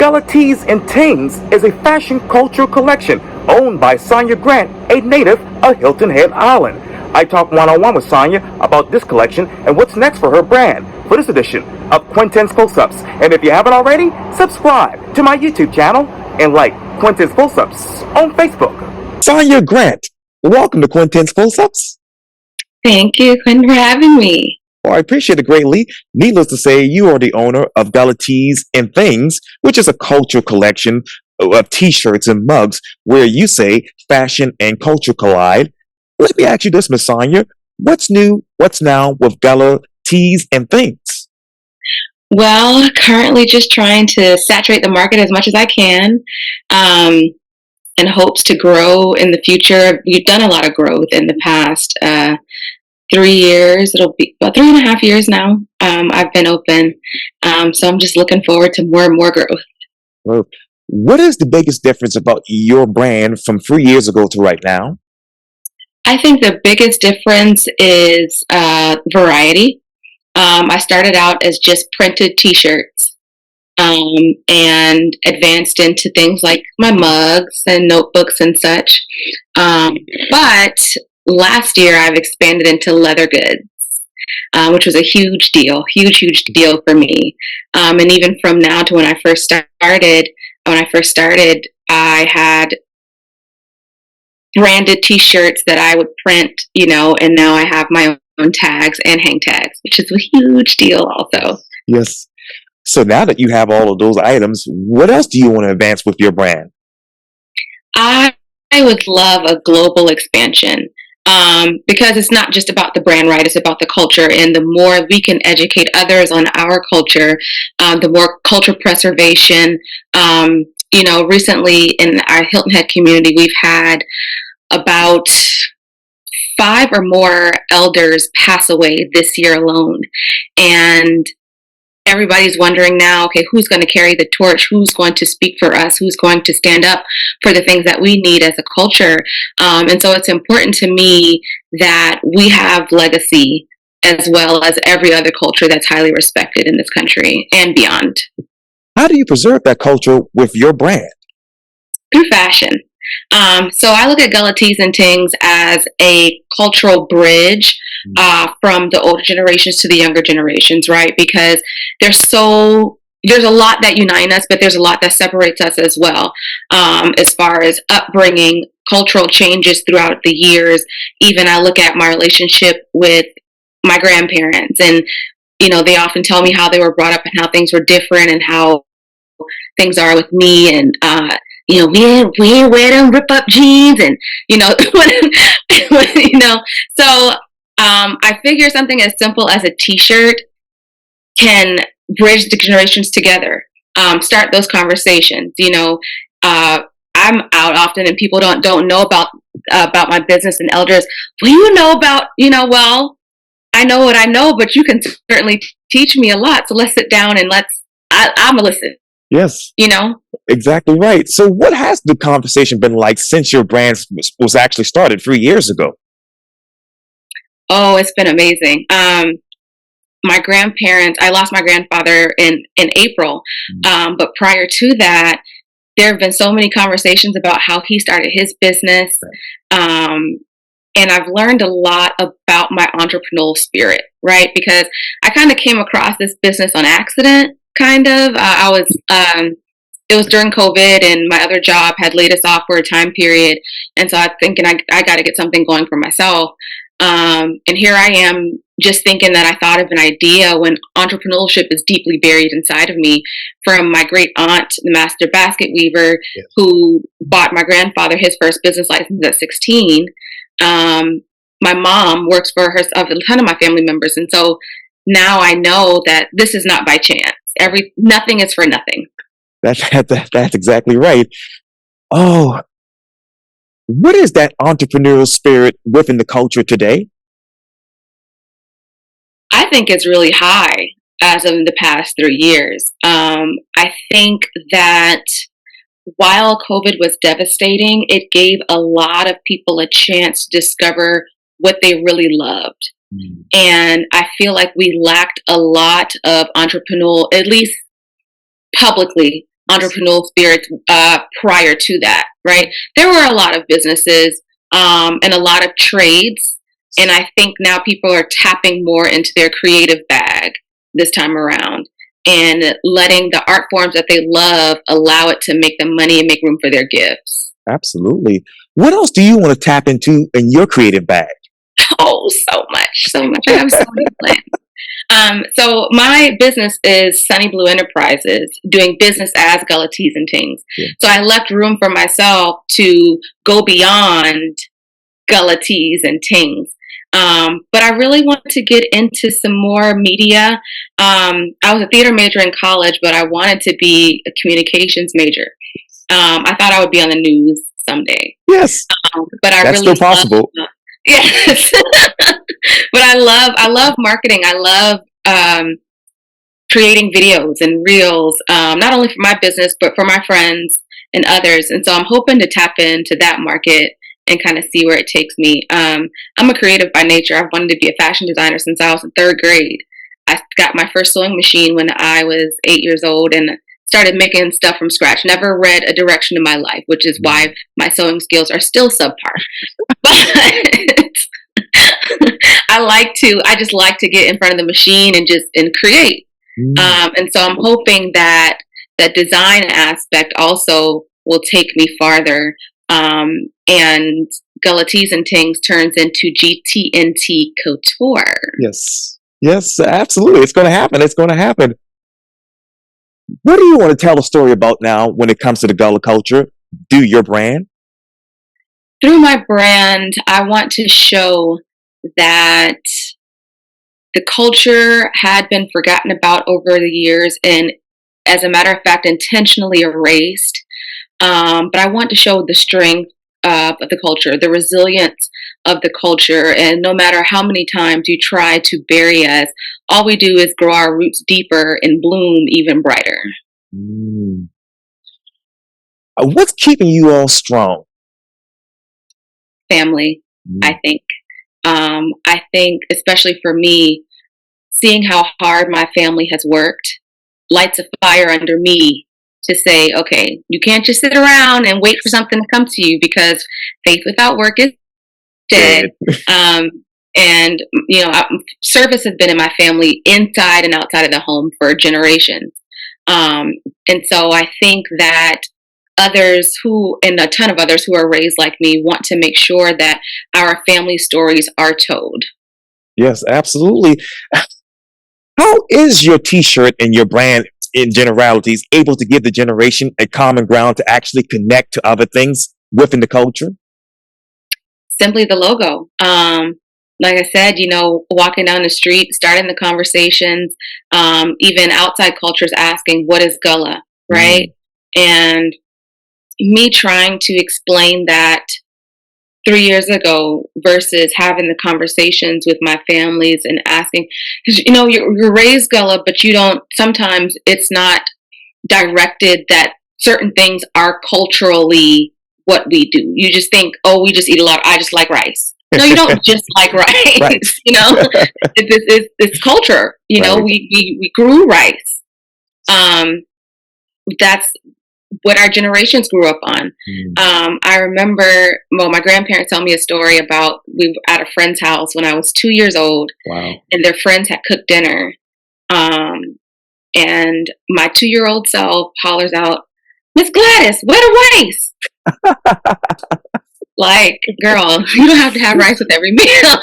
Gullah Tees and Tings is a fashion cultural collection owned by Sonya Grant, a native of Hilton Head Island. I talked one-on-one with Sonya about this collection and what's next for her brand for this edition of Quintin's Close-Ups. And if you haven't already, subscribe to my YouTube channel and like Quintin's Close-Ups on Facebook. Sonya Grant, welcome to Quintin's Close-Ups. Thank you, Quintin, for having me. Well, I appreciate it greatly. Needless to say, you are the owner of Gullah Tees and Things, which is a cultural collection of t-shirts and mugs where you say fashion and culture collide. Let me ask you this, Miss Sonya. What's new, what's now with Gullah Tees and Things? Well, currently just trying to saturate the market as much as I can, in hopes to grow in the future. We've done a lot of growth in the past 3 years. It'll be about 3.5 years now. I've been open. So I'm just looking forward to more and more growth. Well, what is the biggest difference about your brand from 3 years ago to right now? I think the biggest difference is variety. I started out as just printed t-shirts, and advanced into things like my mugs and notebooks and such. But last year I've expanded into leather goods, which was a huge deal for me. And even from now to when I first started, I had branded t-shirts that I would print, and now I have my own tags and hang tags, which is a huge deal also. Yes. So now that you have all of those items, what else do you want to advance with your brand? I would love a global expansion, because it's not just about the brand, right? It's about the culture. And the more we can educate others on our culture, the more culture preservation. Recently in our Hilton Head community, we've had about 5 or more elders pass away this year alone. And everybody's wondering now, okay, who's going to carry the torch? Who's going to speak for us? Who's going to stand up for the things that we need as a culture? And so it's important to me that we have legacy as well as every other culture that's highly respected in this country and beyond. How do you preserve that culture with your brand? Through fashion. So I look at Gullah Tees and Tings as a cultural bridge from the older generations to the younger generations, right? Because there's a lot that unites us, but there's a lot that separates us as well, as far as upbringing, cultural changes throughout the years. Even I look at my relationship with my grandparents, and they often tell me how they were brought up and how things were different and how things are with me, and we wear them rip up jeans, and so I figure something as simple as a t-shirt can bridge the generations together, start those conversations. I'm out often and people don't know about my business, and elders, well, well, I know what I know, but you can certainly teach me a lot, so let's sit down and I'm gonna listen. Yes. Exactly right. So what has the conversation been like since your brand was actually started 3 years ago? Oh, it's been amazing. I lost my grandfather in April. But prior to that, there have been so many conversations about how he started his business. And I've learned a lot about my entrepreneurial spirit, right? Because I kind of came across this business on accident, kind of. It was during COVID, and my other job had laid us off for a time period. And so I'm thinking I got to get something going for myself. And here I am just thinking that I thought of an idea when entrepreneurship is deeply buried inside of me from my great aunt, the master basket weaver, yes, who bought my grandfather his first business license at 16. My mom works for herself, a ton of my family members. And so now I know that this is not by chance. Nothing is for nothing. That's exactly right. Oh, what is that entrepreneurial spirit within the culture today? I think it's really high as of the past 3 years. I think that while COVID was devastating, it gave a lot of people a chance to discover what they really loved. And I feel like we lacked a lot of entrepreneurial, at least publicly, entrepreneurial spirits prior to that, right? There were a lot of businesses and a lot of trades. And I think now people are tapping more into their creative bag this time around and letting the art forms that they love allow it to make them money and make room for their gifts. Absolutely. What else do you want to tap into in your creative bag? Oh, so much, so much. I have so many plans. So my business is Sunny Blue Enterprises, doing business as Gullah Teas and Tings. Yeah. So I left room for myself to go beyond Gullah Teas and Tings. But I really want to get into some more media. I was a theater major in college, but I wanted to be a communications major. I thought I would be on the news someday. Yes, But I that's really still possible. yes. But I love marketing. I love creating videos and reels, not only for my business but for my friends and others. And so I'm hoping to tap into that market and kind of see where it takes me. I'm a creative by nature. I've wanted to be a fashion designer since I was in third grade. I got my first sewing machine when I was 8 years old and started making stuff from scratch. Never read a direction in my life, which is why my sewing skills are still subpar. But I just like to get in front of the machine and create. And so I'm hoping that that design aspect also will take me farther. And Gullah Teas and Tings turns into GTNT Couture. Yes. Yes, absolutely. It's going to happen. It's going to happen. What do you want to tell a story about now when it comes to the Gullah culture? Do your brand? Through my brand, I want to show that the culture had been forgotten about over the years and, as a matter of fact, intentionally erased. But I want to show the strength of the culture, the resilience of the culture. And no matter how many times you try to bury us, all we do is grow our roots deeper and bloom even brighter. What's keeping you all strong? Family, I think. I think, especially for me, seeing how hard my family has worked lights a fire under me to say, okay, you can't just sit around and wait for something to come to you because faith without work is dead. And, service has been in my family inside and outside of the home for generations. And so I think that others and a ton of others who are raised like me want to make sure that our family stories are told. Yes, absolutely. How is your t-shirt and your brand in generalities able to give the generation a common ground to actually connect to other things within the culture? Simply the logo. Like I said, walking down the street, starting the conversations, even outside cultures asking, what is Gullah, right? And me trying to explain that 3 years ago versus having the conversations with my families and asking, because you're raised Gullah, but sometimes it's not directed that certain things are culturally what we do. You just think, oh, we just eat a lot. I just like rice. No, you don't just like rice. Right. It's culture. Right. We grew rice. That's what our generations grew up on. I remember, my grandparents tell me a story about we were at a friend's house when I was 2 years old. Wow. And their friends had cooked dinner. And my 2-year-old self hollers out, Miss Gladys, where the rice? Like, girl, you don't have to have rice with every meal.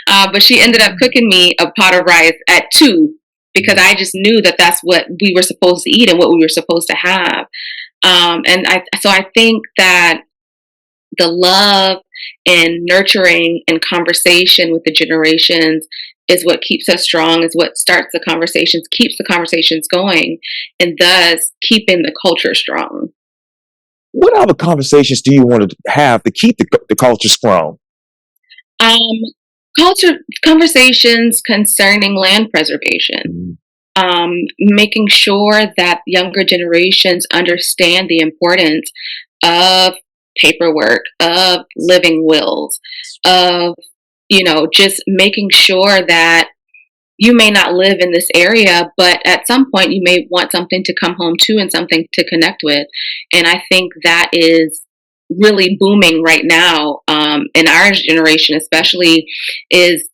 But she ended up cooking me a pot of rice at 2 because I just knew that that's what we were supposed to eat and what we were supposed to have. So I think that the love and nurturing and conversation with the generations is what keeps us strong, is what starts the conversations, keeps the conversations going, and thus keeping the culture strong. What other conversations do you want to have to keep the culture strong? Culture conversations concerning land preservation, making sure that younger generations understand the importance of paperwork, of living wills, of just making sure that you may not live in this area, but at some point you may want something to come home to and something to connect with. And I think that is really booming right now, in our generation, especially, is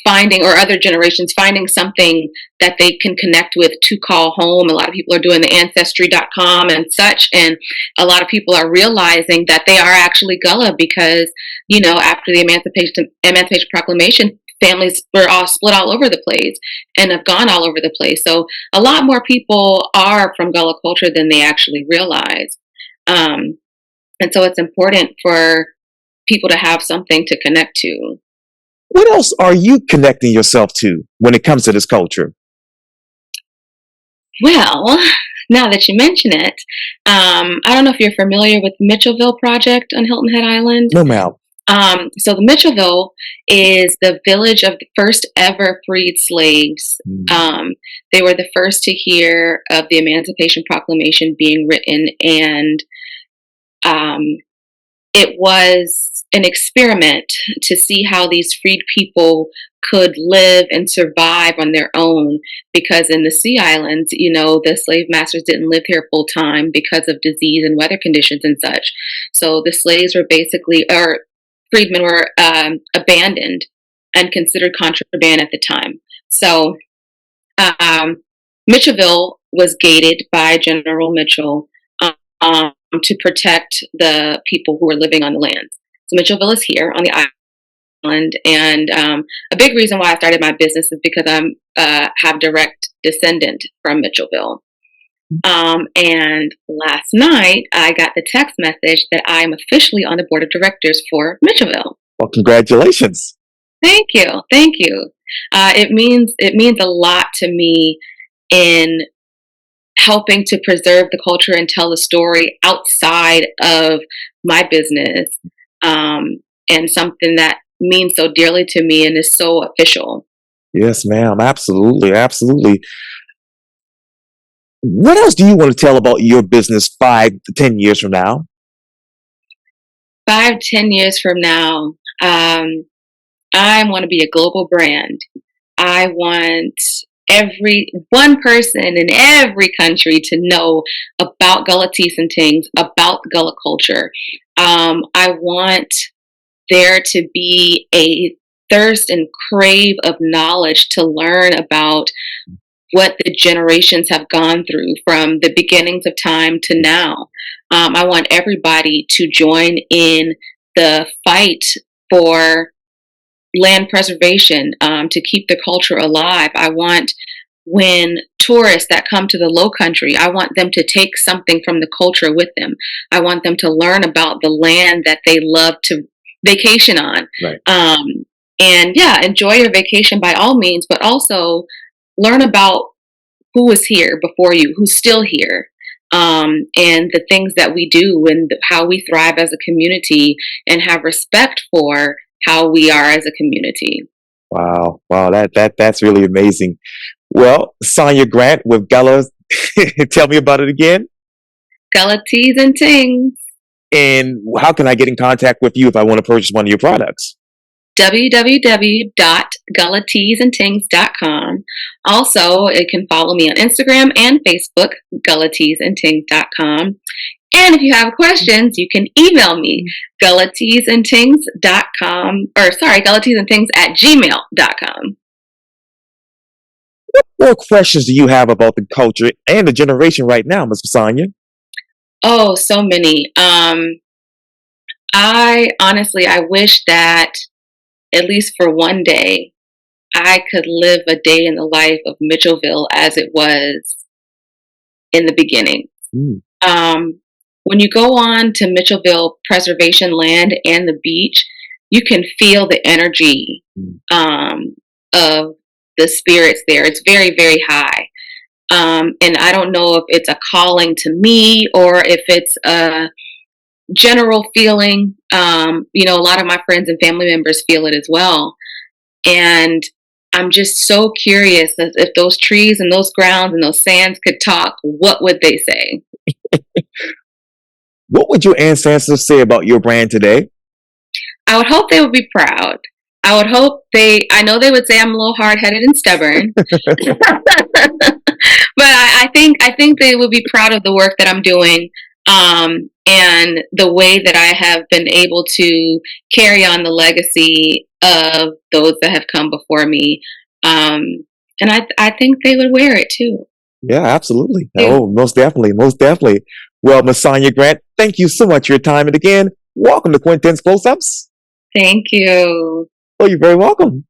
finding, or other generations, finding something that they can connect with to call home. A lot of people are doing the ancestry.com and such, and a lot of people are realizing that they are actually Gullah because, after the Emancipation Proclamation, families were all split all over the place and have gone all over the place. So a lot more people are from Gullah culture than they actually realize. And so it's important for people to have something to connect to. What else are you connecting yourself to when it comes to this culture? Well, now that you mention it, I don't know if you're familiar with Mitchellville Project on Hilton Head Island. No, ma'am. So the Mitchellville is the village of the first ever freed slaves. They were the first to hear of the Emancipation Proclamation being written, and it was an experiment to see how these freed people could live and survive on their own, because in the Sea Islands, the slave masters didn't live here full time because of disease and weather conditions and such. So the slaves were or freedmen were abandoned and considered contraband at the time. So Mitchellville was gated by General Mitchell to protect the people who were living on the lands. So Mitchellville is here on the island, and a big reason why I started my business is because I'm have direct descendant from Mitchellville. And last night I got the text message that I'm officially on the board of directors for Mitchellville. Well, congratulations. Thank you. It means a lot to me in helping to preserve the culture and tell the story outside of my business, and something that means so dearly to me and is so official. Yes, ma'am. Absolutely. Absolutely. What else do you want to tell about your business 5 to 10 years from now? 5, 10 years from now, I want to be a global brand. I want every one person in every country to know about Gullah and Tings, about Gullah culture. I want there to be a thirst and crave of knowledge to learn about what the generations have gone through from the beginnings of time to now. I want everybody to join in the fight for land preservation, to keep the culture alive. I want, when tourists that come to the Low Country, I want them to take something from the culture with them. I want them to learn about the land that they love to vacation on. Right. And yeah, enjoy your vacation by all means, but also learn about who was here before you, who's still here, and the things that we do and how we thrive as a community, and have respect for how we are as a community. Wow. That's really amazing. Well, Sonya Grant with Gullah, tell me about it again. Gullah Teas and Tings. And how can I get in contact with you if I want to purchase one of your products? www.gullahteasandtings.com. Also, it can follow me on Instagram and Facebook, gullahteasandtings.com. And if you have questions, you can email me, gullahteasandtings.gmail.com. What more questions do you have about the culture and the generation right now, Ms. Sonya? Oh, so many. I wish that at least for one day, I could live a day in the life of Mitchellville as it was in the beginning. When you go on to Mitchellville Preservation Land and the beach, you can feel the energy of the spirits there. It's very, very high. And I don't know if it's a calling to me or if it's a general feeling. A lot of my friends and family members feel it as well. And I'm just so curious as if those trees and those grounds and those sands could talk, what would they say? What would your ancestors say about your brand today? I would hope they would be proud. I would hope I know they would say I'm a little hard headed and stubborn, but I think they would be proud of the work that I'm doing, and the way that I have been able to carry on the legacy of those that have come before me. Um, and I think they would wear it too. Yeah, absolutely. Yeah. Oh, most definitely, most definitely. Well, Miss Sonya Grant, thank you so much for your time. And again, welcome to Quintin's Close-Ups. Thank you. Oh, you're very welcome.